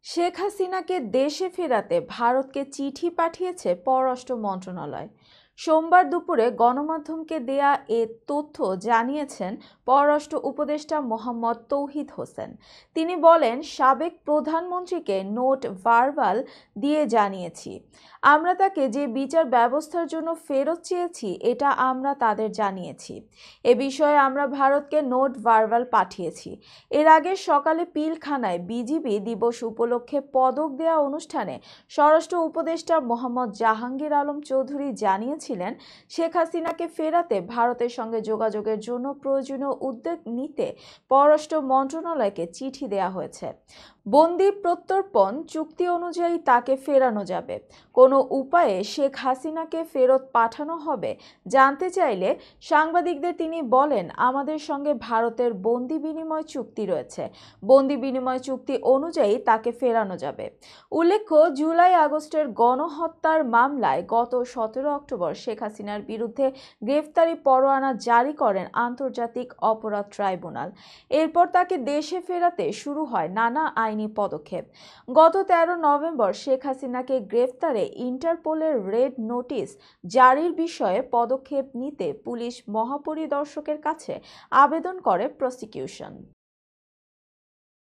শেখ হাসিনাকে দেশে ফেরাতে ভারতকে চিঠি পাঠিয়েছে পররাষ্ট্র মন্ত্রণালয়। সোমবার দুপুরে গণমাধ্যমকে দেয়া এ তথ্য জানিয়েছেন পররাষ্ট্র উপদেষ্টা মোহাম্মদ তৌহিদ হোসেন। তিনি বলেন, সাবেক প্রধানমন্ত্রীকে নোট ভার্বাল দিয়ে জানিয়েছি, আমরা তাকে যে বিচার ব্যবস্থার জন্য ফেরত চেয়েছি এটা আমরা তাদের জানিয়েছি। এ বিষয়ে আমরা ভারতকে নোট ভার্বাল পাঠিয়েছি। এর আগে সকালে পিলখানায় বিজিবি দিবস উপলক্ষে পদক দেয়া অনুষ্ঠানে স্বরাষ্ট্র উপদেষ্টা মোহাম্মদ জাহাঙ্গীর আলম চৌধুরী জানিয়েছিলেন, শেখ হাসিনাকে ফেরাতে ভারতের সঙ্গে যোগাযোগের জন্য প্রয়োজনীয় উদ্যোগ নিতে পররাষ্ট্র মন্ত্রণালয়কে চিঠি দেয়া হয়েছে। বন্দি প্রত্যর্পণ চুক্তি অনুযায়ী তাকে ফেরানো যাবে। কোনো উপায়ে শেখ হাসিনাকে ফেরত পাঠানো হবে জানতে চাইলে সাংবাদিকদের তিনি বলেন, আমাদের সঙ্গে ভারতের বন্দি বিনিময় চুক্তি রয়েছে। বন্দি বিনিময় চুক্তি অনুযায়ী তাকে ফেরানো যাবে। উল্লেখ্য, জুলাই-আগস্টের গণহত্যার মামলায় গত 17 অক্টোবর শেখ হাসিনার বিরুদ্ধে গ্রেফতারি পরোয়ানা জারি করেন আন্তর্জাতিক অপরাধ ট্রাইব্যুনাল। এরপর তাকে দেশে ফেরাতে শুরু হয় নানা আইনি পদক্ষেপ। গত 13 নভেম্বর শেখ হাসিনাকে গ্রেফতারে ইন্টারপোলের রেড নোটিশ জারির বিষয়ে পদক্ষেপ নিতে পুলিশ মহাপরিদর্শকের কাছে আবেদন করে প্রসিকিউশন।